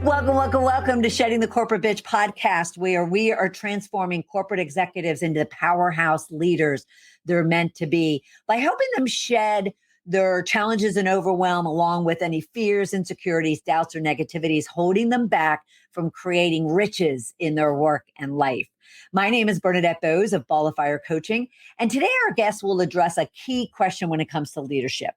Welcome, welcome, welcome to Shedding the Corporate Bitch podcast, where we are transforming corporate executives into the powerhouse leaders they're meant to be by helping them shed their challenges and overwhelm, along with any fears, insecurities, doubts, or negativities holding them back from creating riches in their work and life. My name is Bernadette Bose of Ball of Fire Coaching, and today our guest will address a key question when it comes to leadership.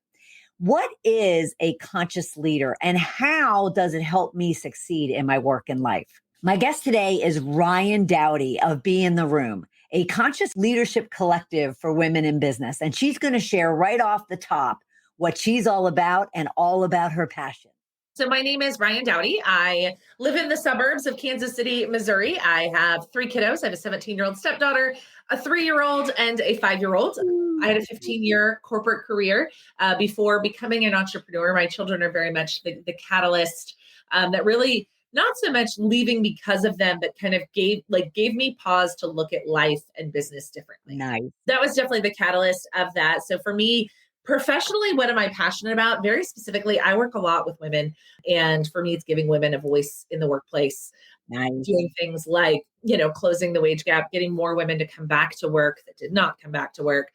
What is a conscious leader and how does it help me succeed in my work and life? My guest today is Ryann DOWDY of Be in the Room, a conscious leadership collective for women in business. And she's going to share right off the top what she's all about and all about her passion. So my name is Ryann DOWDY. I live in the suburbs of Kansas City, Missouri. I have 3 kiddos. I have a 17-year-old stepdaughter, a 3-year-old, and a 5-year-old. I had a 15-year corporate career before becoming an entrepreneur. My children are very much the catalyst that really, not so much leaving because of them, but kind of gave me pause to look at life and business differently. Nice. That was definitely the catalyst of that. So for me, professionally, what am I passionate about? Very specifically, I work a lot with women. And for me, it's giving women a voice in the workplace. Nice. Doing things like, closing the wage gap, getting more women to come back to work that did not come back to work.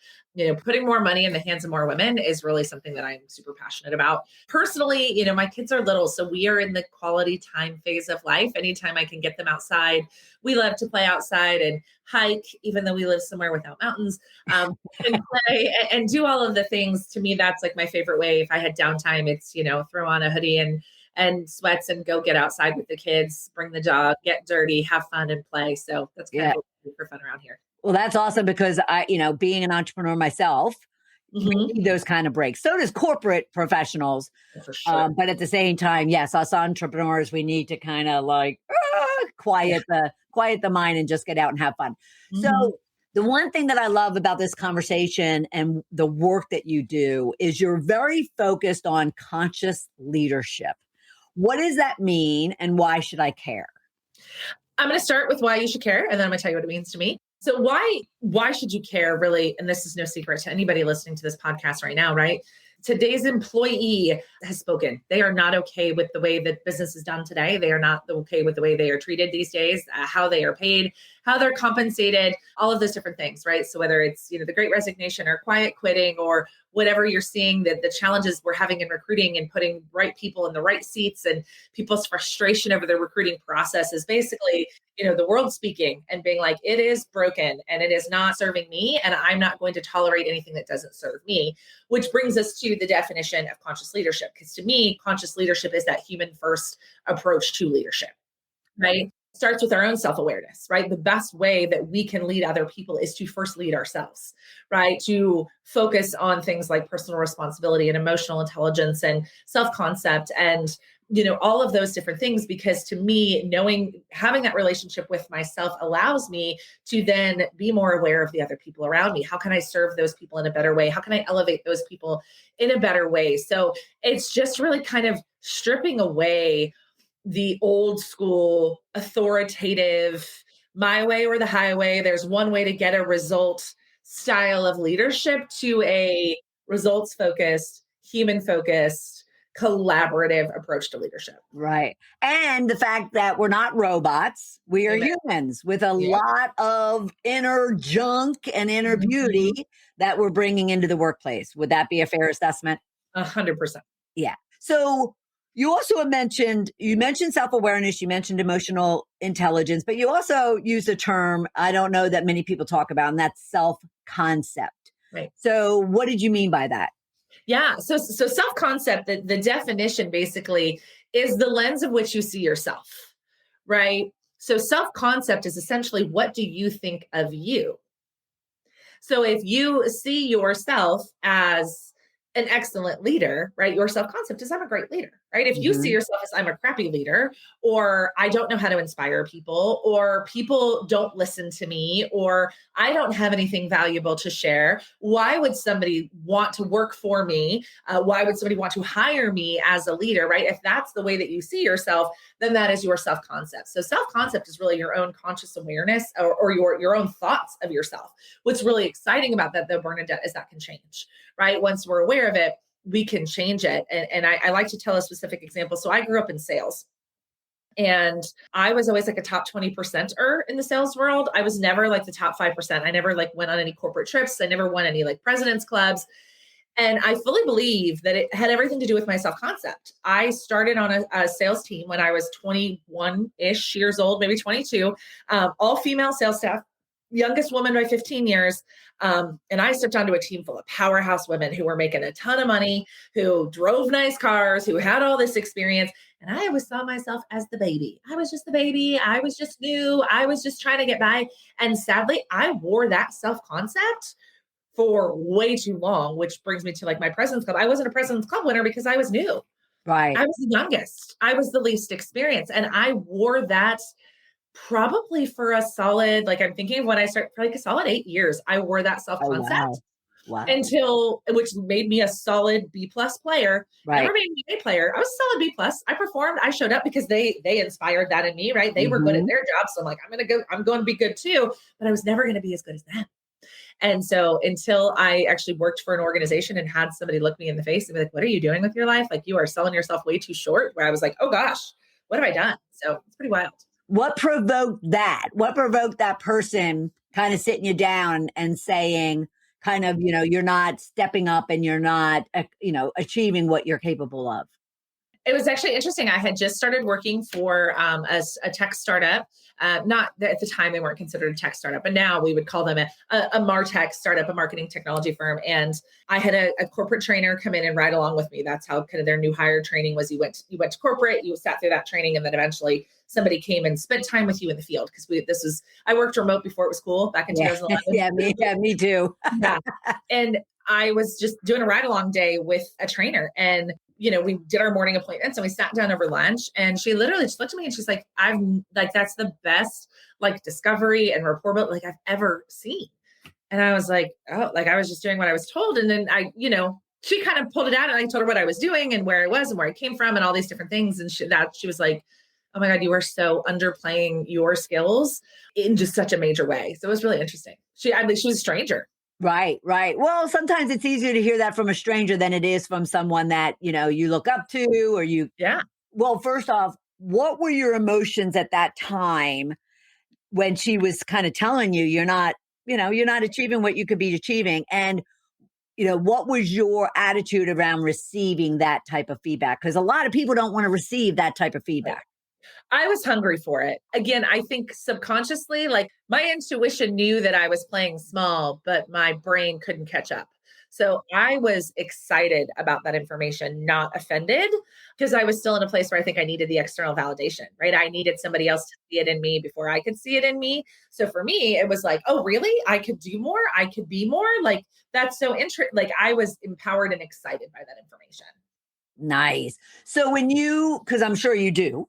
Putting more money in the hands of more women is really something that I'm super passionate about. Personally, my kids are little, so we are in the quality time phase of life. Anytime I can get them outside, we love to play outside and hike, even though we live somewhere without mountains, and play and do all of the things. To me, that's like my favorite way. If I had downtime, it's, throw on a hoodie and sweats and go get outside with the kids, bring the dog, get dirty, have fun and play. So that's kind of what we do for fun around here. Well, that's awesome because being an entrepreneur myself, we need those kind of breaks. So does corporate professionals. For sure. But at the same time, yes, us entrepreneurs, we need to kind of quiet the mind and just get out and have fun. Mm-hmm. So the one thing that I love about this conversation and the work that you do is you're very focused on conscious leadership. What does that mean and why should I care? I'm going to start with why you should care, and then I'm going to tell you what it means to me. So why should you care, really? And this is no secret to anybody listening to this podcast right now, right? Today's employee has spoken. They are not okay with the way that business is done today. They are not okay with the way they are treated these days, how they are paid, how they're compensated, all of those different things, right? So whether it's, the Great Resignation or quiet quitting or whatever you're seeing, that the challenges we're having in recruiting and putting right people in the right seats and people's frustration over the recruiting process is basically, the world speaking and being like, it is broken and it is not serving me. And I'm not going to tolerate anything that doesn't serve me, which brings us to the definition of conscious leadership. Because to me, conscious leadership is that human first approach to leadership, right? Starts with our own self-awareness, right? The best way that we can lead other people is to first lead ourselves, right? To focus on things like personal responsibility and emotional intelligence and self-concept and, all of those different things, because to me, having that relationship with myself allows me to then be more aware of the other people around me. How can I serve those people in a better way? How can I elevate those people in a better way? So it's just really kind of stripping away the old school authoritative, my way or the highway, there's one way to get a result style of leadership to a results focused, human focused, collaborative approach to leadership. Right. And the fact that we're not robots, we are humans with a lot of inner junk and inner beauty that we're bringing into the workplace. Would that be a fair assessment? 100%. Yeah. So you also mentioned self-awareness, you mentioned emotional intelligence, but you also used a term I don't know that many people talk about, and that's self-concept. Right. So what did you mean by that? Yeah. So self-concept, the definition basically is the lens of which you see yourself, right? So self-concept is essentially, what do you think of you? So if you see yourself as an excellent leader, right? Your self-concept is, I'm a great leader, right? If you see yourself as, I'm a crappy leader, or I don't know how to inspire people, or people don't listen to me, or I don't have anything valuable to share, why would somebody want to work for me? Why would somebody want to hire me as a leader, right? If that's the way that you see yourself, then that is your self-concept. So self-concept is really your own conscious awareness or your own thoughts of yourself. What's really exciting about that, though, Bernadette, is that can change, right? Once we're aware of it, we can change it. And I like to tell a specific example. So I grew up in sales. And I was always like a top 20%er in the sales world. I was never like the top 5%. I never like went on any corporate trips. I never won any like president's clubs. And I fully believe that it had everything to do with my self-concept. I started on a sales team when I was 21-ish years old, maybe 22, all female sales staff, youngest woman by 15 years. And I stepped onto a team full of powerhouse women who were making a ton of money, who drove nice cars, who had all this experience. And I always saw myself as the baby. I was just the baby. I was just new. I was just trying to get by. And sadly, I wore that self-concept for way too long, which brings me to like my President's Club. I wasn't a President's Club winner because I was new. Right. I was the youngest. I was the least experienced. And I wore that probably for a solid, like I'm thinking of when I started, for like a solid 8 years, I wore that self-concept Wow. until, which made me a solid B+ player. Right. Never made me an A player. I was a solid B+. I performed, I showed up because they inspired that in me, right? They were good at their job. So I'm like, I'm going to be good too, but I was never going to be as good as them. And so until I actually worked for an organization and had somebody look me in the face and be like, what are you doing with your life? Like you are selling yourself way too short, where I was like, oh gosh, what have I done? So it's pretty wild. What provoked that? What provoked that person kind of sitting you down and saying kind of, you're not stepping up and you're not, achieving what you're capable of? It was actually interesting. I had just started working for a tech startup. Not at the time they weren't considered a tech startup, but now we would call them a MarTech startup, a marketing technology firm. And I had a corporate trainer come in and ride along with me. That's how kind of their new hire training was. You went to corporate, you sat through that training, and then eventually somebody came and spent time with you in the field. Because I worked remote before it was cool back in 2011. Yeah, me too. Yeah. And I was just doing a ride along day with a trainer, and we did our morning appointments and we sat down over lunch, and she literally just looked at me and she's like, I'm like, that's the best like discovery and rapport built like I've ever seen. And I was like, oh, like I was just doing what I was told. And then she kind of pulled it out, and I told her what I was doing and where I was and where I came from and all these different things. And she was like, oh my God, you are so underplaying your skills in just such a major way. So it was really interesting. She was a stranger. Right. Well, sometimes it's easier to hear that from a stranger than it is from someone that, you look up to or you. Yeah. Well, first off, what were your emotions at that time when she was kind of telling you you're not achieving what you could be achieving? And, what was your attitude around receiving that type of feedback? Because a lot of people don't want to receive that type of feedback. Right. I was hungry for it. Again, I think subconsciously, like my intuition knew that I was playing small, but my brain couldn't catch up. So I was excited about that information, not offended, because I was still in a place where I think I needed the external validation, right? I needed somebody else to see it in me before I could see it in me. So for me, it was like, oh, really? I could do more. I could be more. Like, that's so interesting. Like I was empowered and excited by that information. Nice. So because I'm sure you do,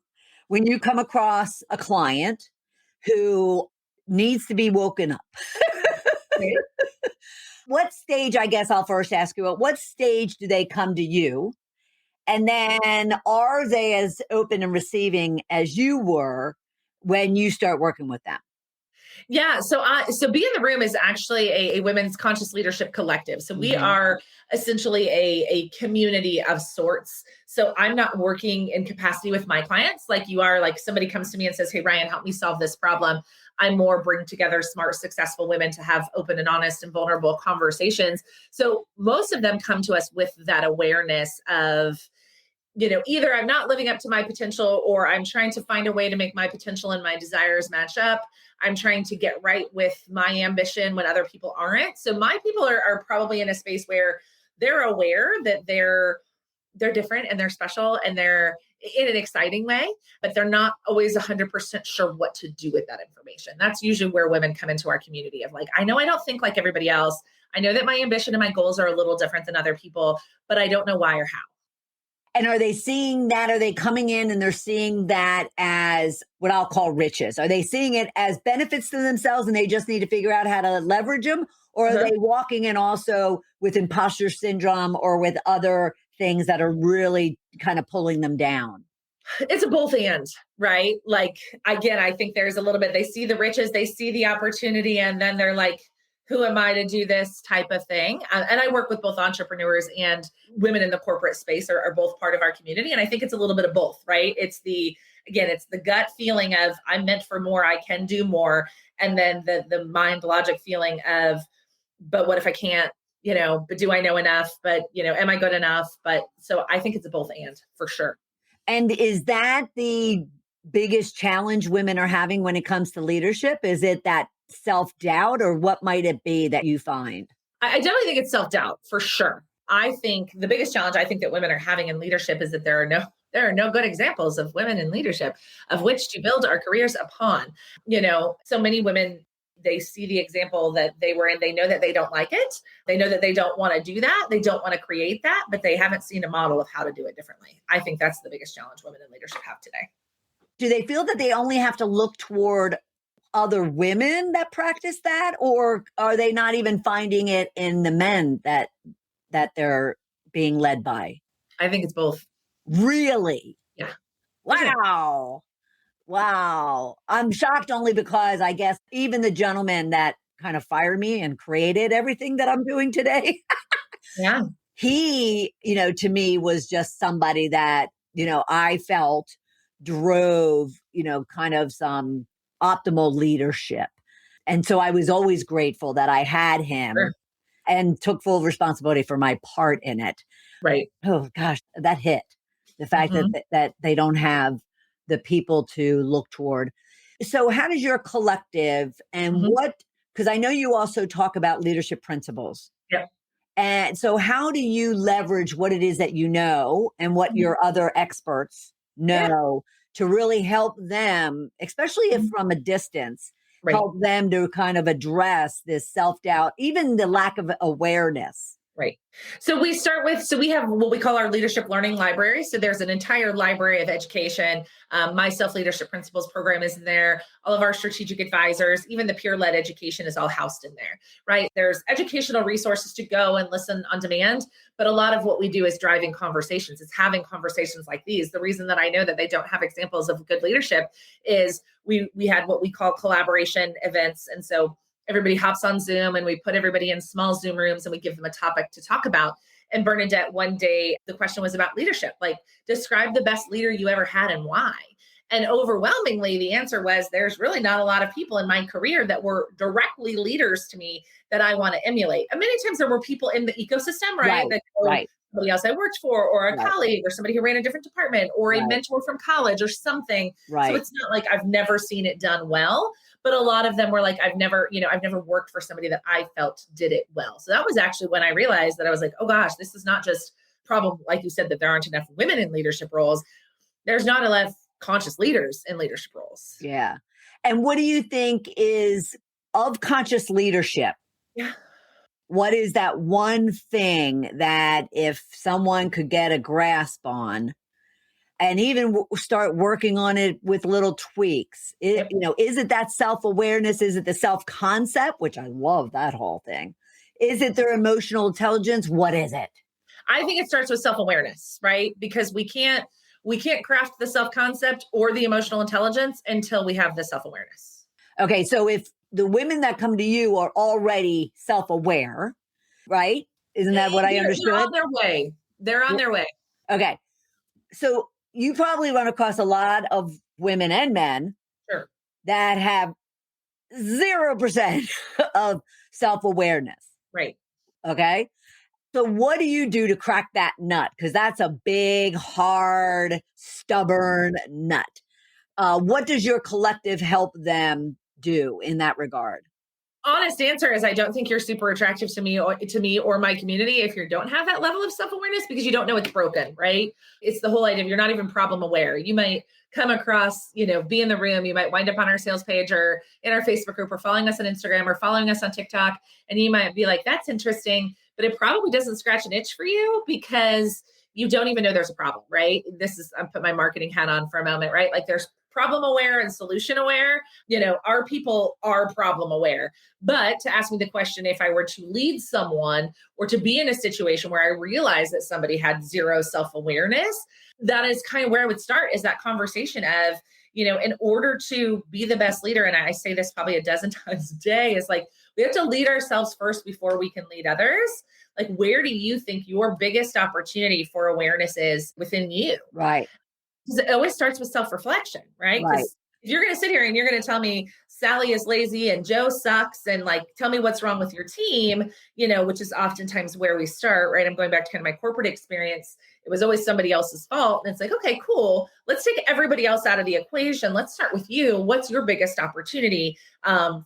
when you come across a client who needs to be woken up, Right? what stage, I guess I'll first ask you, at what stage do they come to you? And then are they as open and receiving as you were when you start working with them? Yeah. So Be in the Room is actually a women's conscious leadership collective. So we are essentially a community of sorts. So I'm not working in capacity with my clients like you are. Like somebody comes to me and says, hey, Ryann, help me solve this problem. I more bring together smart, successful women to have open and honest and vulnerable conversations. So most of them come to us with that awareness of, either I'm not living up to my potential, or I'm trying to find a way to make my potential and my desires match up. I'm trying to get right with my ambition when other people aren't. So my people are probably in a space where they're aware that they're different and they're special and they're in an exciting way, but they're not always 100% sure what to do with that information. That's usually where women come into our community of like, I know I don't think like everybody else. I know that my ambition and my goals are a little different than other people, but I don't know why or how. And are they seeing that? Are they coming in and they're seeing that as what I'll call riches? Are they seeing it as benefits to themselves and they just need to figure out how to leverage them? Or are they walking in also with imposter syndrome or with other things that are really kind of pulling them down? It's a both and, right? Like, again, I think there's a little bit, they see the riches, they see the opportunity, and then they're like, who am I to do this type of thing? And I work with both entrepreneurs and women in the corporate space are both part of our community. And I think it's a little bit of both, right? It's the again, it's the gut feeling of I'm meant for more, I can do more. And then the mind logic feeling of, but what if I can't, but do I know enough? But, am I good enough? But so I think it's a both and for sure. And is that the biggest challenge women are having when it comes to leadership? Is it that self-doubt, or what might it be that you find? I definitely think it's self-doubt for sure. I think the biggest challenge I think that women are having in leadership is that there are no good examples of women in leadership of which to build our careers upon. So many women, they see the example that they were in. They know that they don't like it. They know that they don't want to do that. They don't want to create that, but they haven't seen a model of how to do it differently. I think that's the biggest challenge women in leadership have today. Do they feel that they only have to look toward other women that practice that, or are they not even finding it in the men that they're being led by? I think it's both. Really? Yeah. Wow. Wow. I'm shocked only because I guess even the gentleman that kind of fired me and created everything that I'm doing today, Yeah. he, to me was just somebody that, I felt drove, kind of some optimal leadership. And so I was always grateful that I had him. Sure. And took full responsibility for my part in it. Right. Oh gosh, that hit. The fact that they don't have the people to look toward. So how does your collective and because I know you also talk about leadership principles. Yep. And so how do you leverage what it is that you know and what your other experts know to really help them, especially if from a distance, help them to kind of address this self-doubt, even the lack of awareness? Right. So we have what we call our leadership learning library. So there's an entire library of education. My self-leadership principles program is in there. All of our strategic advisors, even the peer-led education is all housed in there, right? There's educational resources to go and listen on demand. But a lot of what we do is driving conversations. It's having conversations like these. The reason that I know that they don't have examples of good leadership is we had what we call collaboration events. And so everybody hops on Zoom and we put everybody in small Zoom rooms and we give them a topic to talk about. And Bernadette, one day, the question was about leadership. Like, describe the best leader you ever had and why. And overwhelmingly, the answer was, there's really not a lot of people in my career that were directly leaders to me that I want to emulate. And many times there were people in the ecosystem, right? Somebody else I worked for, or a colleague, or somebody who ran a different department, or a mentor from college or something. So it's not like I've never seen it done well. But a lot of them were like, I've never worked for somebody that I felt did it well. So that was actually when I realized that I was like, oh gosh, this is not just problem, like you said, that there aren't enough women in leadership roles. There's not enough conscious leaders in leadership roles. Yeah. And what do you think is of conscious leadership? Yeah. What is that one thing that if someone could get a grasp on and even start working on it with little tweaks, is it that self-awareness? Is it the self-concept, which I love that whole thing? Is it their emotional intelligence? What is it? I think it starts with self-awareness, right? Because we can't craft the self-concept or the emotional intelligence until we have the self-awareness. Okay. So if the women that come to you are already self-aware, right? Isn't that what I understood? They're on their way. They're on their way. Okay. So you probably run across a lot of women and men that have 0% of self-awareness. Right. Okay. So what do you do to crack that nut? Because that's a big, hard, stubborn nut. What does your collective help them do in that regard? Honest answer is I don't think you're super attractive to me or my community if you don't have that level of self-awareness, because you don't know it's broken, right? It's the whole idea of you're not even problem aware. You might come across, be in the room, you might wind up on our sales page or in our Facebook group or following us on Instagram or following us on TikTok. And you might be like, that's interesting, but it probably doesn't scratch an itch for you because you don't even know there's a problem, right? I'm put my marketing hat on for a moment, right? Like there's problem aware and solution aware. Our people are problem aware. But to ask me the question, if I were to lead someone or to be in a situation where I realized that somebody had zero self-awareness, that is kind of where I would start, is that conversation of, in order to be the best leader, and I say this probably a dozen times a day, is like, we have to lead ourselves first before we can lead others. Like, where do you think your biggest opportunity for awareness is within you? Right. Because it always starts with self-reflection, right? Right. Because if you're going to sit here and you're going to tell me Sally is lazy and Joe sucks and like tell me what's wrong with your team, which is oftentimes where we start, right? I'm going back to kind of my corporate experience. It was always somebody else's fault. And it's like, okay, cool. Let's take everybody else out of the equation. Let's start with you. What's your biggest opportunity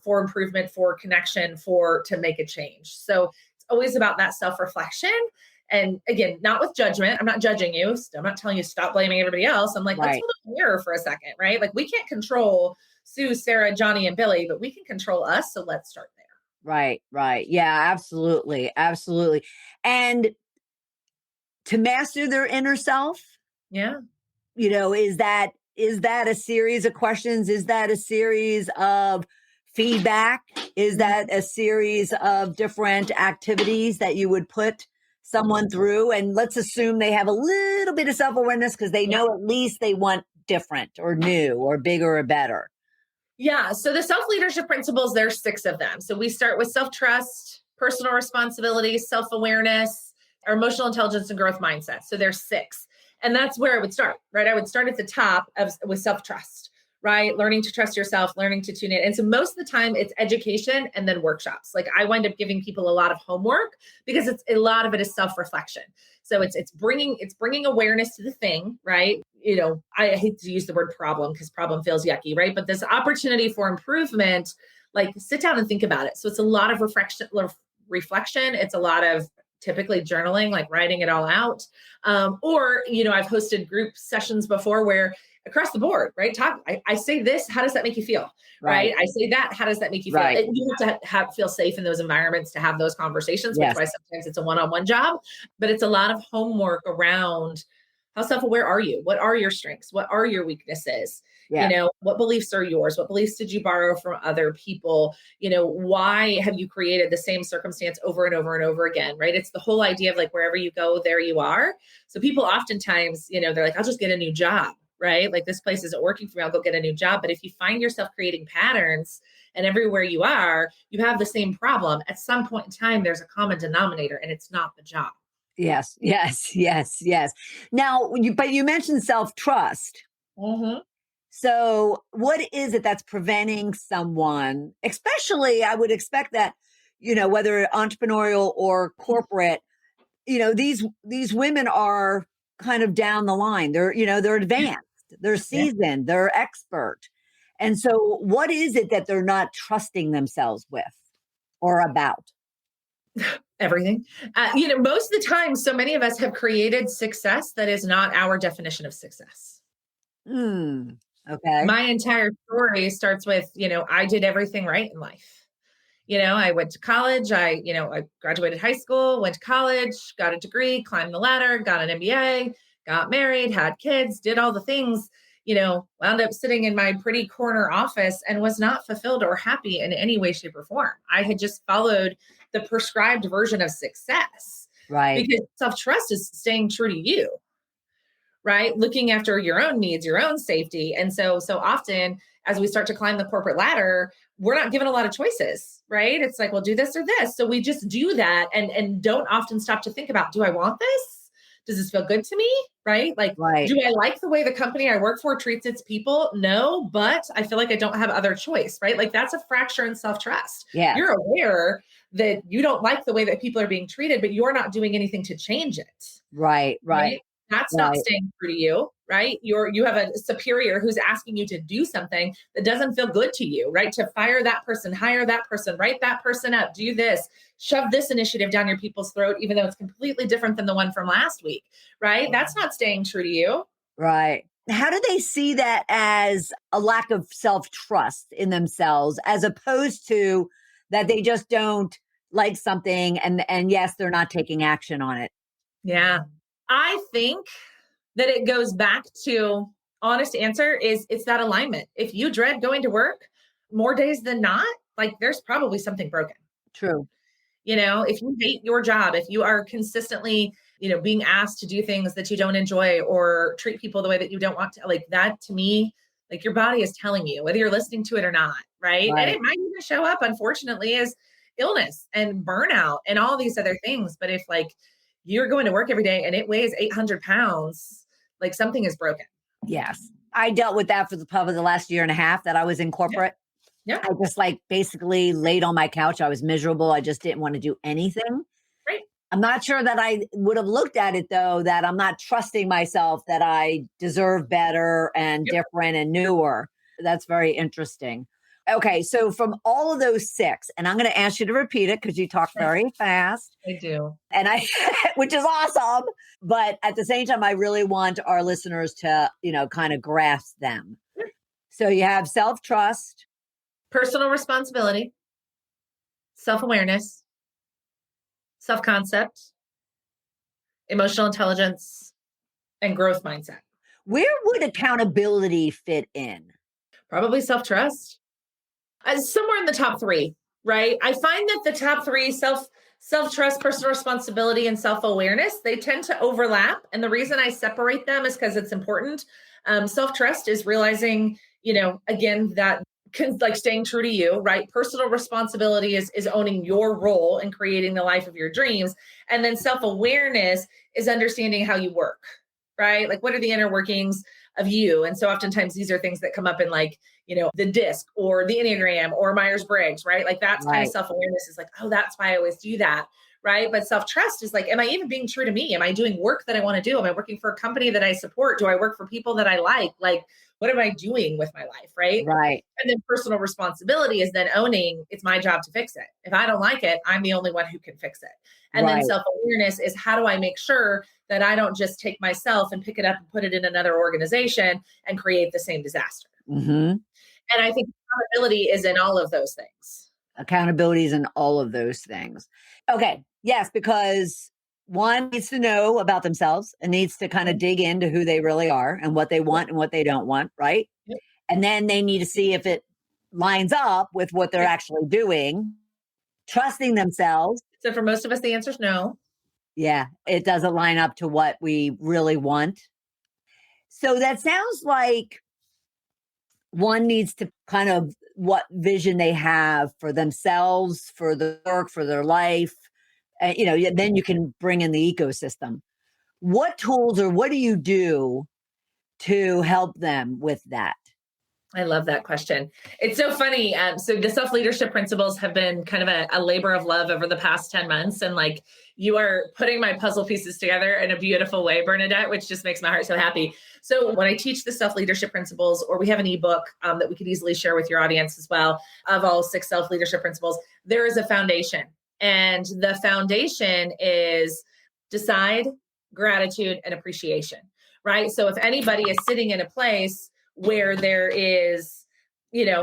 for improvement, for connection, to make a change? So it's always about that self-reflection. And again, not with judgment. I'm not judging you. I'm not telling you stop blaming everybody else. I'm like, let's hold up a mirror for a second, right? Like we can't control Sue, Sarah, Johnny, and Billy, but we can control us. So let's start there. Right. Right. Yeah, absolutely. Absolutely. And to master their inner self, Yeah. is that a series of questions? Is that a series of feedback? Is that a series of different activities that you would put someone through? And let's assume they have a little bit of self-awareness because they know at least they want different or new or bigger or better. Yeah. So the self-leadership principles, there's 6 of them. So we start with self-trust, personal responsibility, self-awareness, our emotional intelligence, and growth mindset. So there's 6. And that's where I would start, right? I would start at the top with self-trust, right? Learning to trust yourself, learning to tune in. And so most of the time it's education and then workshops. Like I wind up giving people a lot of homework because it's a lot of it is self-reflection. So it's bringing awareness to the thing, right? I hate to use the word problem because problem feels yucky, right? But this opportunity for improvement, like sit down and think about it. So it's a lot of reflection. It's a lot of typically journaling, like writing it all out. Or I've hosted group sessions before where across the board, right? I say this, how does that make you feel? Right. I say that, how does that make you feel? Right. You have to feel safe in those environments to have those conversations, which is why sometimes it's a one-on-one job, but it's a lot of homework around how self-aware are you? What are your strengths? What are your weaknesses? Yeah. What beliefs are yours? What beliefs did you borrow from other people? Why have you created the same circumstance over and over and over again, right? It's the whole idea of like, wherever you go, there you are. So people oftentimes, they're like, I'll just get a new job, right? Like this place isn't working for me. I'll go get a new job. But if you find yourself creating patterns and everywhere you are, you have the same problem. At some point in time, there's a common denominator and it's not the job. Yes. Now, you mentioned self-trust. Mm-hmm. So what is it that's preventing someone, especially I would expect that, whether entrepreneurial or corporate, these women are kind of down the line. They're advanced, they're seasoned, they're expert. And so what is it that they're not trusting themselves with or about? Everything. Most of the time, so many of us have created success that is not our definition of success. Okay. My entire story starts with, I did everything right in life. I went to college. I graduated high school, went to college, got a degree, climbed the ladder, got an MBA, got married, had kids, did all the things, wound up sitting in my pretty corner office and was not fulfilled or happy in any way, shape, or form. I had just followed the prescribed version of success. Right. Because self-trust is staying true to you, right? Looking after your own needs, your own safety. And so often as we start to climb the corporate ladder, we're not given a lot of choices, right? It's like, well, do this or this. So we just do that and don't often stop to think about, do I want this? Does this feel good to me? Right? Like, do I like the way the company I work for treats its people? No, but I feel like I don't have other choice, right? Like that's a fracture in self-trust. Yeah. You're aware that you don't like the way that people are being treated, but you're not doing anything to change it. Right. That's not staying true to you, right? You have a superior who's asking you to do something that doesn't feel good to you, right? To fire that person, hire that person, write that person up, do this, shove this initiative down your people's throat, even though it's completely different than the one from last week, right? That's not staying true to you. Right. How do they see that as a lack of self-trust in themselves, as opposed to that they just don't like something and yes, they're not taking action on it? Yeah. I think that it goes back to honest answer is it's that alignment. If you dread going to work more days than not, like there's probably something broken. True. If you hate your job, if you are consistently, being asked to do things that you don't enjoy or treat people the way that you don't want to, like that to me, like your body is telling you whether you're listening to it or not. Right. And it might even show up, unfortunately, as illness and burnout and all these other things. But if like, you're going to work every day and it weighs 800 pounds, like something is broken. Yes. I dealt with that for probably the last year and a half that I was in corporate. Yeah. I just like basically laid on my couch. I was miserable. I just didn't want to do anything. Right. I'm not sure that I would have looked at it though, that I'm not trusting myself that I deserve better and different and newer. That's very interesting. Okay. So from all of those six, and I'm going to ask you to repeat it because you talk very fast. I do. And which is awesome. But at the same time, I really want our listeners to, kind of grasp them. So you have self-trust, personal responsibility, self-awareness, self-concept, emotional intelligence, and growth mindset. Where would accountability fit in? Probably self-trust. Somewhere in the top three, right? I find that the top three, self-trust, personal responsibility, and self-awareness, they tend to overlap. And the reason I separate them is because it's important. Self-trust is realizing, again, that like staying true to you, right? Personal responsibility is owning your role in creating the life of your dreams. And then self-awareness is understanding how you work, right? Like what are the inner workings of you? And so oftentimes these are things that come up in like, the DISC or the Enneagram or Myers-Briggs, right? Like that's kind of self-awareness is like, oh, that's why I always do that. Right. But self-trust is like, am I even being true to me? Am I doing work that I want to do? Am I working for a company that I support? Do I work for people that I like? Like, what am I doing with my life? Right. Right. And then personal responsibility is then owning it's my job to fix it. If I don't like it, I'm the only one who can fix it. And then self-awareness is how do I make sure that I don't just take myself and pick it up and put it in another organization and create the same disaster. Mm-hmm. And I think accountability is in all of those things. Accountability is in all of those things. Okay. Yes, because one needs to know about themselves and needs to kind of dig into who they really are and what they want and what they don't want. Right. Yep. And then they need to see if it lines up with what they're actually doing, trusting themselves. So for most of us, the answer is no. Yeah. It doesn't line up to what we really want. So that sounds like one needs to kind of what vision they have for themselves, for the work, for their life. Then you can bring in the ecosystem. What tools or what do you do to help them with that? I love that question. It's so funny. So the self-leadership principles have been kind of a labor of love over the past 10 months. And like you are putting my puzzle pieces together in a beautiful way, Bernadette, which just makes my heart so happy. So when I teach the self-leadership principles, or we have an ebook that we could easily share with your audience as well, of all 6 self-leadership principles, there is a foundation. And the foundation is decide, gratitude, and appreciation, right? So if anybody is sitting in a place where there is,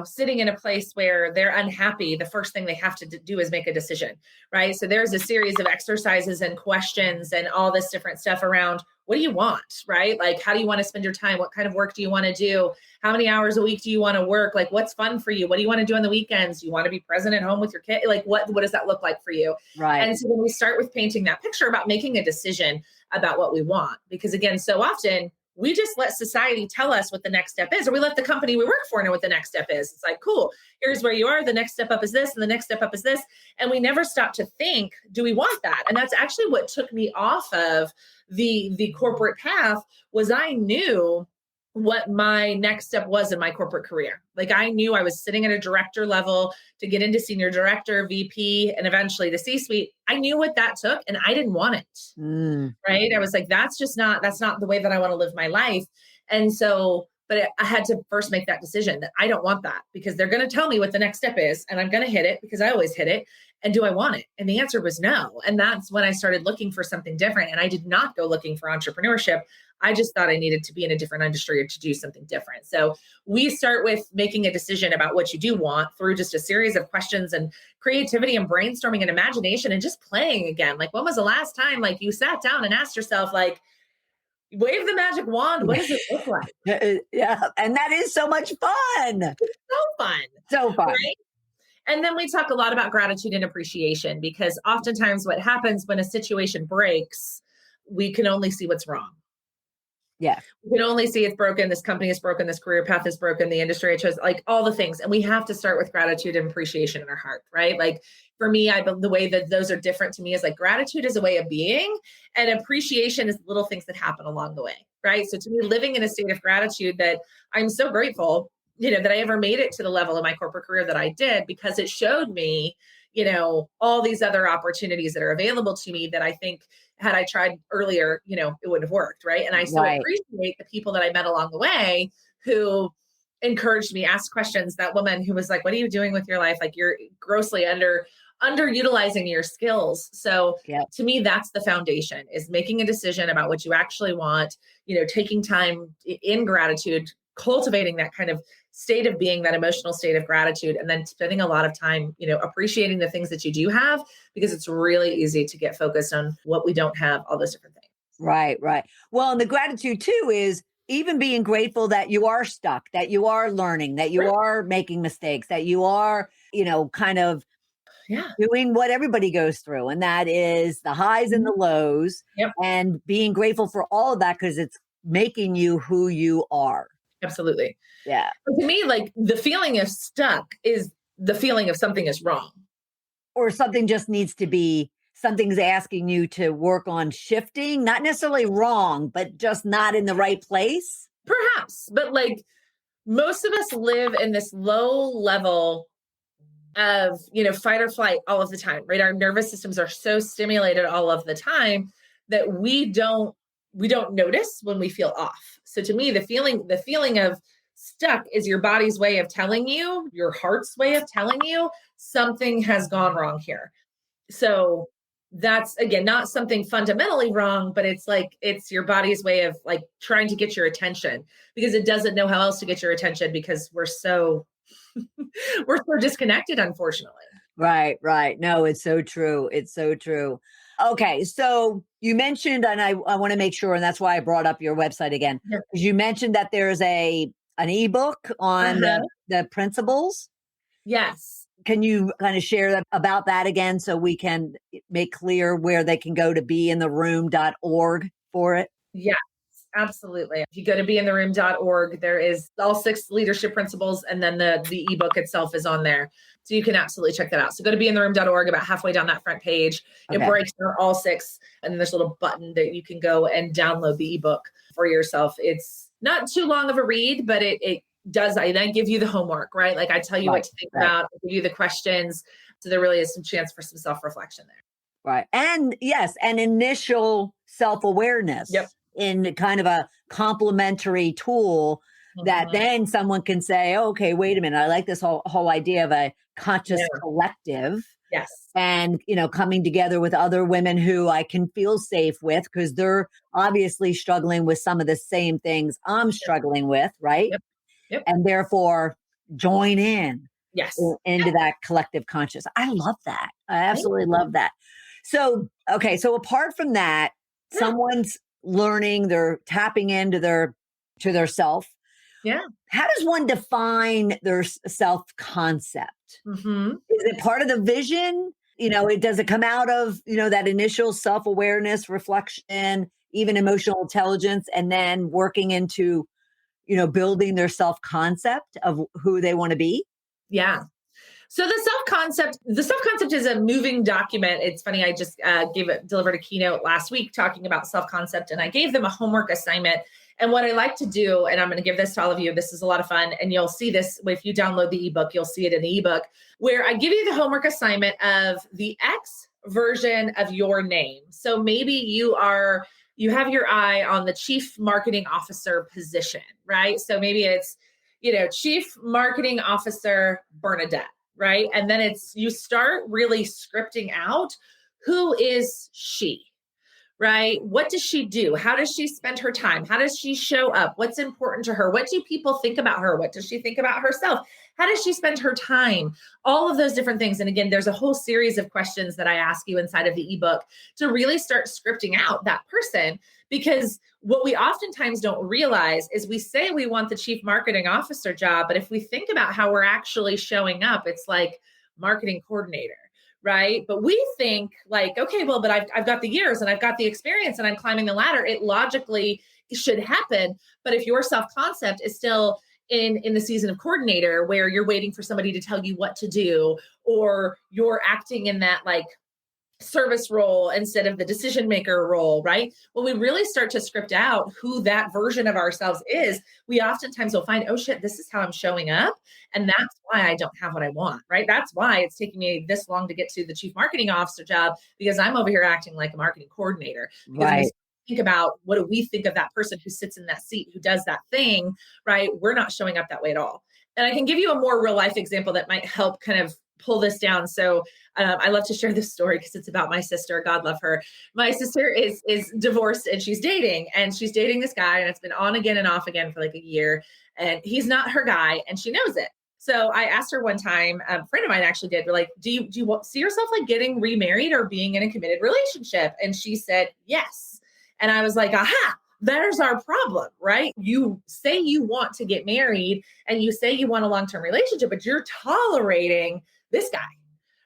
sitting in a place where they're unhappy, the first thing they have to do is make a decision, right? So there's a series of exercises and questions and all this different stuff around what do you want, right? Like, how do you want to spend your time? What kind of work do you want to do? How many hours a week do you want to work? Like, what's fun for you? What do you want to do on the weekends? Do you want to be present at home with your kid? Like, what does that look like for you? Right. And so when we start with painting that picture about making a decision about what we want, because again, so often we just let society tell us what the next step is, or we let the company we work for know what the next step is. It's like, cool, here's where you are. The next step up is this, and the next step up is this. And we never stop to think, do we want that? And that's actually what took me off of the corporate path was I knew what my next step was in my corporate career. Like I knew I was sitting at a director level to get into senior director, VP, and eventually the C-suite. I knew what that took and I didn't want it. Right. I was like, that's not the way that I want to live my life. And so, but I had to first make that decision that I don't want that because they're going to tell me what the next step is and I'm going to hit it because I always hit it. And do I want it? And the answer was no. And that's when I started looking for something different. And I did not go looking for entrepreneurship. I just thought I needed to be in a different industry or to do something different. So we start with making a decision about what you do want through just a series of questions and creativity and brainstorming and imagination and just playing again. Like when was the last time like you sat down and asked yourself, like, wave the magic wand. What does it look like? Yeah. And that is so much fun. It's so fun. So fun. Right? And then we talk a lot about gratitude and appreciation because oftentimes what happens when a situation breaks, we can only see what's wrong. Yeah. We can only see it's broken. This company is broken. This career path is broken. The industry I chose, like all the things. And we have to start with gratitude and appreciation in our heart, right? Like for me, the way that those are different to me is like gratitude is a way of being and appreciation is little things that happen along the way, right? So to me, living in a state of gratitude that I'm so grateful, that I ever made it to the level of my corporate career that I did, because it showed me, all these other opportunities that are available to me that I think had I tried earlier, it wouldn't have worked. Right. And I so Right. appreciate the people that I met along the way who encouraged me, asked questions. That woman who was like, what are you doing with your life? Like, you're grossly underutilizing your skills. So Yep. to me, that's the foundation, is making a decision about what you actually want, taking time in gratitude, cultivating that kind of state of being, that emotional state of gratitude, and then spending a lot of time, appreciating the things that you do have, because it's really easy to get focused on what we don't have, all those different things. Right, right. Well, and the gratitude too is even being grateful that you are stuck, that you are learning, that you Right. are making mistakes, that you are, kind of Yeah. doing what everybody goes through. And that is the highs and Mhm. the lows, Yep. and being grateful for all of that because it's making you who you are. Absolutely. Yeah. But to me, like, the feeling of stuck is the feeling of something is wrong. Or something just needs to be, something's asking you to work on shifting, not necessarily wrong, but just not in the right place. Perhaps, but like, most of us live in this low level of, fight or flight all of the time, right? Our nervous systems are so stimulated all of the time that we don't notice when we feel off. So to me, the feeling of stuck is your body's way of telling you, your heart's way of telling you something has gone wrong here. So that's, again, not something fundamentally wrong, but it's your body's way of like trying to get your attention, because it doesn't know how else to get your attention, because we're so we're so disconnected, unfortunately. Right, right. No, it's so true. It's so true. Okay, so you mentioned, and I want to make sure, and that's why I brought up your website again, Yeah. because you mentioned that there's an ebook on Uh-huh. the principles. Yes. Can you kind of share about that again so we can make clear where they can go to beintheroom.org for it? Yes, absolutely. If you go to beintheroom.org, there is all 6 leadership principles, and then the ebook itself is on there. So you can absolutely check that out. So go to beintheroom.org, about halfway down that front page. It Okay. breaks down all 6, and then there's a little button that you can go and download the ebook for yourself. It's not too long of a read, but it does. I then give you the homework, right? Like, I tell you Right, what to think right. about, I give you the questions. So there really is some chance for some self-reflection there. Right. And yes, an initial self-awareness Yep. in kind of a complementary tool that Mhm. then someone can say, "Oh, okay, wait a minute. I like this whole idea of a conscious Yeah. collective Yes. and, coming together with other women who I can feel safe with because they're obviously struggling with some of the same things I'm struggling with, right? Yep. Yep. And therefore join in Yes. into that collective conscious. I love that. I Thank absolutely you. love that. So, okay, so apart from that, Yeah. someone's learning, they're tapping into their self. Yeah. How does one define their self concept? Mhm. Is it part of the vision? Does it come out of, that initial self-awareness, reflection, even emotional intelligence, and then working into, building their self-concept of who they want to be? Yeah. So the self concept is a moving document. It's funny. I just delivered a keynote last week talking about self concept, and I gave them a homework assignment. And what I like to do, and I'm going to give this to all of you. This is a lot of fun, and you'll see this if you download the ebook. You'll see it in the ebook where I give you the homework assignment of the X version of your name. So maybe you have your eye on the chief marketing officer position, right? So maybe it's chief marketing officer Bernadette, right? And then you start really scripting out, who is she, right? What does she do? How does she spend her time? How does she show up? What's important to her? What do people think about her? What does she think about herself? How does she spend her time? All of those different things. And again, there's a whole series of questions that I ask you inside of the ebook to really start scripting out that person. Because what we oftentimes don't realize is we say we want the chief marketing officer job, but if we think about how we're actually showing up, it's like marketing coordinator, right? But we think like, okay, well, but I've got the years and I've got the experience and I'm climbing the ladder. It logically should happen. But if your self-concept is still in the season of coordinator, where you're waiting for somebody to tell you what to do, or you're acting in that like service role instead of the decision maker role, right? When we really start to script out who that version of ourselves is, we oftentimes will find, oh shit, this is how I'm showing up. And that's why I don't have what I want, right? That's why it's taking me this long to get to the chief marketing officer job, because I'm over here acting like a marketing coordinator. Because when we think about what do we think of that person who sits in that seat, who does that thing, right? We're not showing up that way at all. And I can give you a more real life example that might help kind of pull this down. So I love to share this story because it's about my sister. God love her. My sister is divorced and she's dating this guy, and it's been on again and off again for like a year, and he's not her guy, and she knows it. So I asked her one time, a friend of mine actually did, we're like, do you see yourself like getting remarried or being in a committed relationship? And she said, yes. And I was like, aha, there's our problem, right? You say you want to get married and you say you want a long-term relationship, but you're tolerating this guy,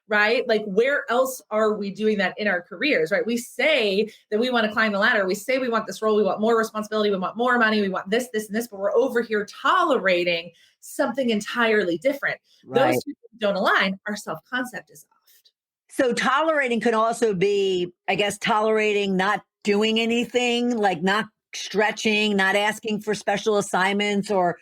right? Like, where else are we doing that in our careers, right? We say that we want to climb the ladder. We say we want this role. We want more responsibility. We want more money. We want this, and this, but we're over here tolerating something entirely different. Right. Those two don't align. Our self-concept is off. So tolerating could also be, I guess, tolerating not doing anything, like not stretching, not asking for special assignments or,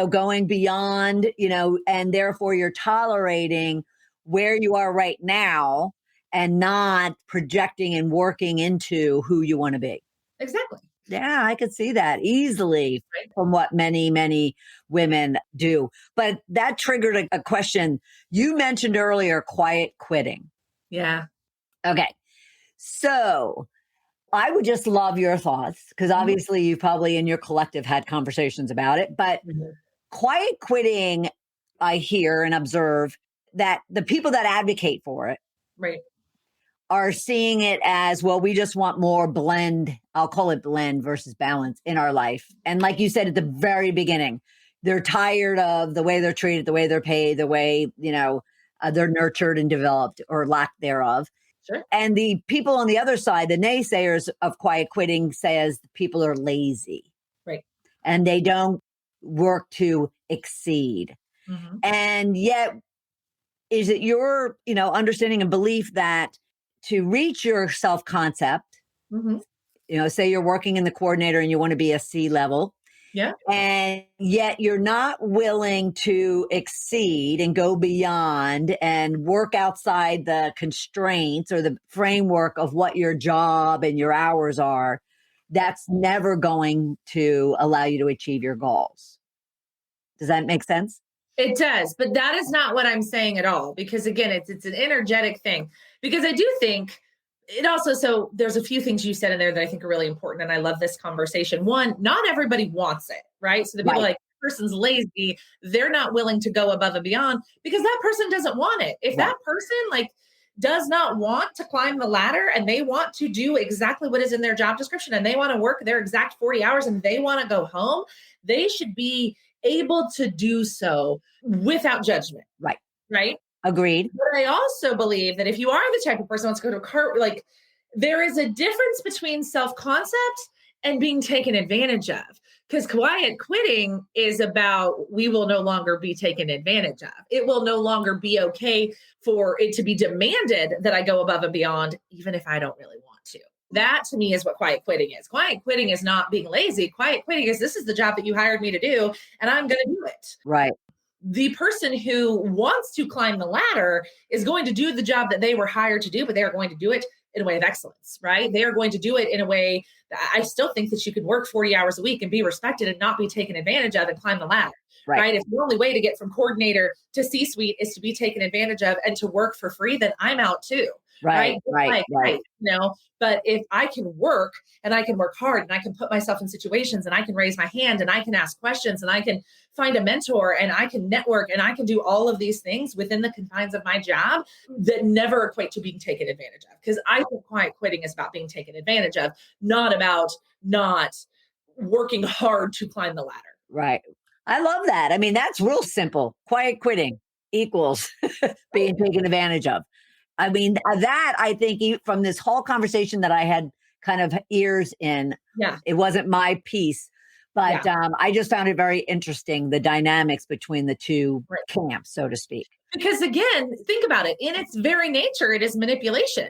going beyond, and therefore you're tolerating where you are right now and not projecting and working into who you want to be. Exactly. Yeah, I could see that easily from what many, many women do. But that triggered a question. You mentioned earlier, quiet quitting. Yeah. Okay. So I would just love your thoughts, because obviously you probably in your collective had conversations about it. But quiet quitting, I hear and observe that the people that advocate for it are seeing it as, well, we just want more blend. I'll call it blend versus balance in our life. And like you said at the very beginning, they're tired of the way they're treated, the way they're paid, the way, they're nurtured and developed, or lack thereof. Sure. And the people on the other side, the naysayers of quiet quitting, says people are lazy. Right. And they don't work to exceed. Mm-hmm. And yet, is it your, understanding and belief that to reach your self-concept, say you're working in the coordinator and you want to be a C level, and yet you're not willing to exceed and go beyond and work outside the constraints or the framework of what your job and your hours are, that's never going to allow you to achieve your goals. Does that make sense? It does, but that is not what I'm saying at all, because again, it's an energetic thing. Because I do think it also, so there's a few things you said in there that I think are really important, and I love this conversation. One, not everybody wants it, right? So the people like, person's lazy, they're not willing to go above and beyond because that person doesn't want it. If that person does not want to climb the ladder and they want to do exactly what is in their job description and they want to work their exact 40 hours and they want to go home, they should be able to do so without judgment. Right. Agreed. But I also believe that if you are the type of person who wants to go to a car, there is a difference between self-concept and being taken advantage of. Because quiet quitting is about, we will no longer be taken advantage of. It will no longer be okay for it to be demanded that I go above and beyond, even if I don't really want to. That to me is what quiet quitting is. Quiet quitting is not being lazy. Quiet quitting is, this is the job that you hired me to do, and I'm going to do it. Right. The person who wants to climb the ladder is going to do the job that they were hired to do, but they are going to do it in a way of excellence, right? They are going to do it in a way that I still think that you could work 40 hours a week and be respected and not be taken advantage of and climb the ladder, right? If the only way to get from coordinator to C-suite is to be taken advantage of and to work for free, then I'm out too. Right. But if I can work and I can work hard and I can put myself in situations and I can raise my hand and I can ask questions and I can find a mentor and I can network and I can do all of these things within the confines of my job that never equate to being taken advantage of. Because I think quiet quitting is about being taken advantage of, not about not working hard to climb the ladder. Right. I love that. I mean, that's real simple. Quiet quitting equals being taken advantage of. I mean, that I think from this whole conversation that I had kind of ears in, it wasn't my piece, but I just found it very interesting, the dynamics between the two camps, so to speak. Because again, think about it. In its very nature, it is manipulation.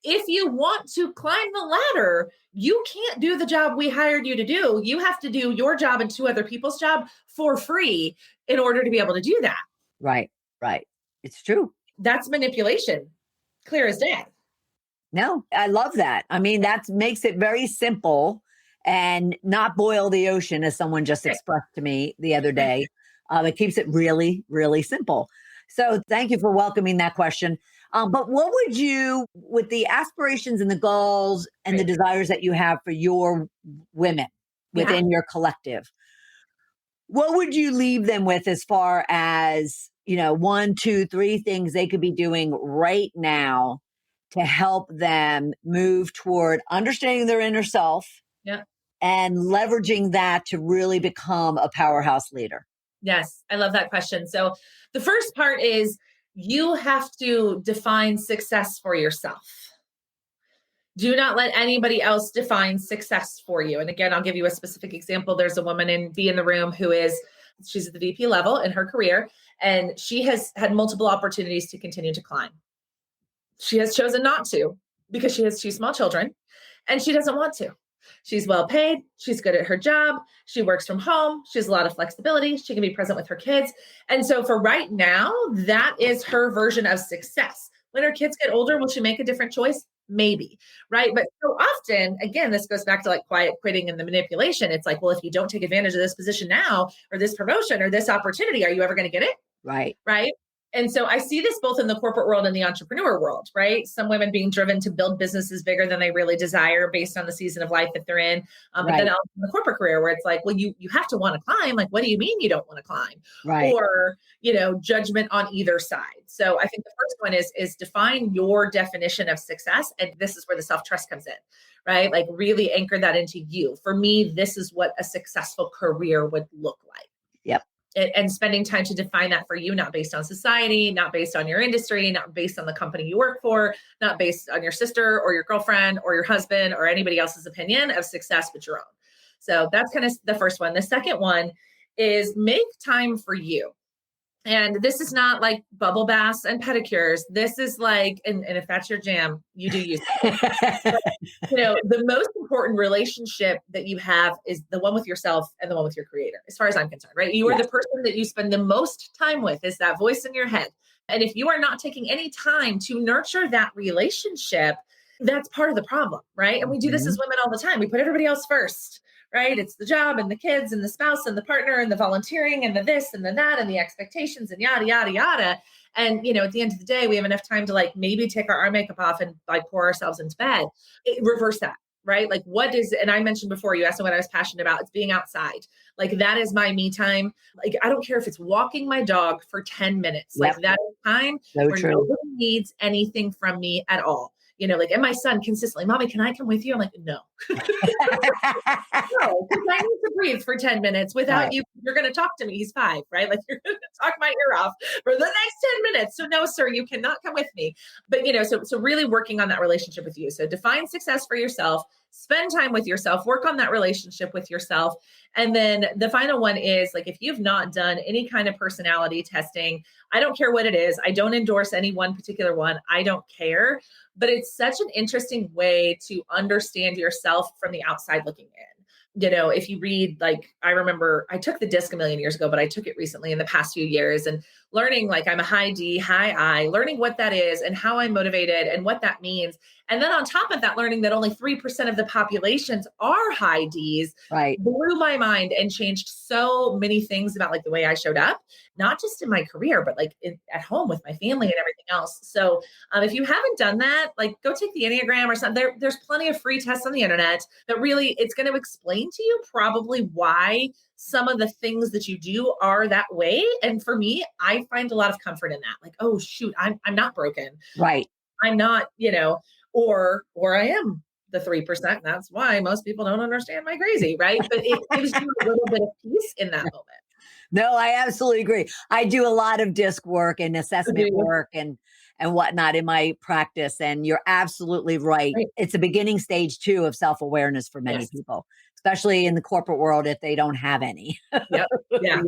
if you want to climb the ladder, you can't do the job we hired you to do. You have to do your job and two other people's job for free in order to be able to do that. Right. Right. It's true. That's manipulation, clear as day. No, I love that. I mean, that makes it very simple and not boil the ocean, as someone just expressed to me the other day. It keeps it really, really simple. So thank you for welcoming that question. But what would you, with the aspirations and the goals and the desires that you have for your women within your collective, what would you leave them with as far as, 1, 2, 3 things they could be doing right now to help them move toward understanding their inner self and leveraging that to really become a powerhouse leader? Yes, I love that question. So the first part is you have to define success for yourself. Do not let anybody else define success for you. And again, I'll give you a specific example. There's a woman in the room she's at the VP level in her career, and she has had multiple opportunities to continue to climb. She has chosen not to because she has 2 small children and she doesn't want to. She's well paid. She's good at her job. She works from home. She has a lot of flexibility. She can be present with her kids. And so for right now, that is her version of success. When her kids get older, will she make a different choice? Maybe, right? But so often, again, this goes back to like quiet quitting and the manipulation. It's like, well, if you don't take advantage of this position now, or this promotion or this opportunity, are you ever going to get it? Right. Right. And so I see this both in the corporate world and the entrepreneur world, right? Some women being driven to build businesses bigger than they really desire based on the season of life that they're in. But then also in the corporate career where it's like, well, you have to want to climb. Like, what do you mean you don't want to climb? Right. Or, judgment on either side. So I think the first one is define your definition of success. And this is where the self-trust comes in, right? Like really anchor that into you. For me, this is what a successful career would look like. Yep. And spending time to define that for you, not based on society, not based on your industry, not based on the company you work for, not based on your sister or your girlfriend or your husband or anybody else's opinion of success, but your own. So that's kind of the first one. The second one is make time for you. And this is not like bubble baths and pedicures. This is like, and if that's your jam, you do use it. The most important relationship that you have is the one with yourself and the one with your creator, as far as I'm concerned, right? You are the person that you spend the most time with, is that voice in your head. And if you are not taking any time to nurture that relationship, that's part of the problem, right? And we do this as women all the time. We put everybody else first. Right? It's the job and the kids and the spouse and the partner and the volunteering and the this and the that and the expectations and yada, yada, yada. And, at the end of the day, we have enough time to like maybe take our makeup off and like pour ourselves into bed. Reverse that, right? Like and I mentioned before, you asked me what I was passionate about. It's being outside. Like that is my me time. Like, I don't care if it's walking my dog for 10 minno. Like that is time where nobody needs anything from me at all. And my son consistently, Mommy, can I come with you? I'm like, no. No, because I need to breathe for 10 minutes without you. You're going to talk to me. He's 5, right? Like you're going to talk my ear off for the next 10 minutes. So no, sir, you cannot come with me. But, so really working on that relationship with you. So define success for yourself, spend time with yourself, work on that relationship with yourself. And then the final one is like, if you've not done any kind of personality testing, I don't care what it is. I don't endorse any one particular one. I don't care. But it's such an interesting way to understand yourself from the outside looking in. If you read, like, I remember I took the disc a million years ago, but I took it recently in the past few years, and learning like I'm a high D, high I, learning what that is and how I'm motivated and what that means. And then on top of that, learning that only 3% of the populations are high Ds, blew my mind and changed so many things about like the way I showed up, not just in my career, but like at home with my family and everything else. So if you haven't done that, like go take the Enneagram or something. There's plenty of free tests on the internet that really, it's going to explain to you probably why some of the things that you do are that way. And for me, I find a lot of comfort in that. Like, oh shoot, I'm not broken. Right. I'm not, or I am the 3%. That's why most people don't understand my crazy, right? But it gives you a little bit of peace in that moment. No, I absolutely agree. I do a lot of disc work and assessment work and whatnot in my practice. And you're absolutely right. It's a beginning stage too of self-awareness for many people, especially in the corporate world if they don't have any. Yep. Yeah.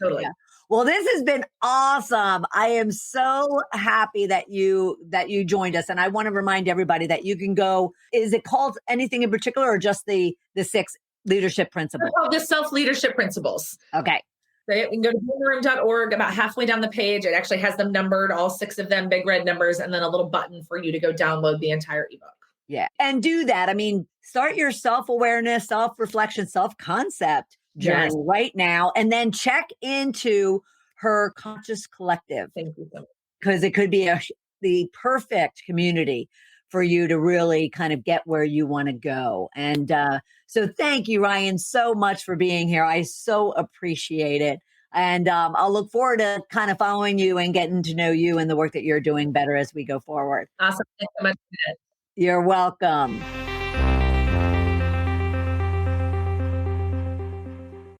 Totally. Yeah. Well, this has been awesome. I am so happy that you joined us. And I want to remind everybody that you can go, is it called anything in particular or just the 6 leadership principles? The self-leadership principles. Okay. Right? You can go to boomroom.org. About halfway down the page, it actually has them numbered, all 6 of them, big red numbers, and then a little button for you to go download the entire ebook. Yeah. And do that. I mean, start your self-awareness, self-reflection, self-concept journey right now. And then check into her Conscious Collective. Thank you so much. Because it could be the perfect community for you to really kind of get where you want to go. And so thank you, Ryann, so much for being here. I so appreciate it. And I'll look forward to kind of following you and getting to know you and the work that you're doing better as we go forward. Awesome. Thanks so much. You're welcome.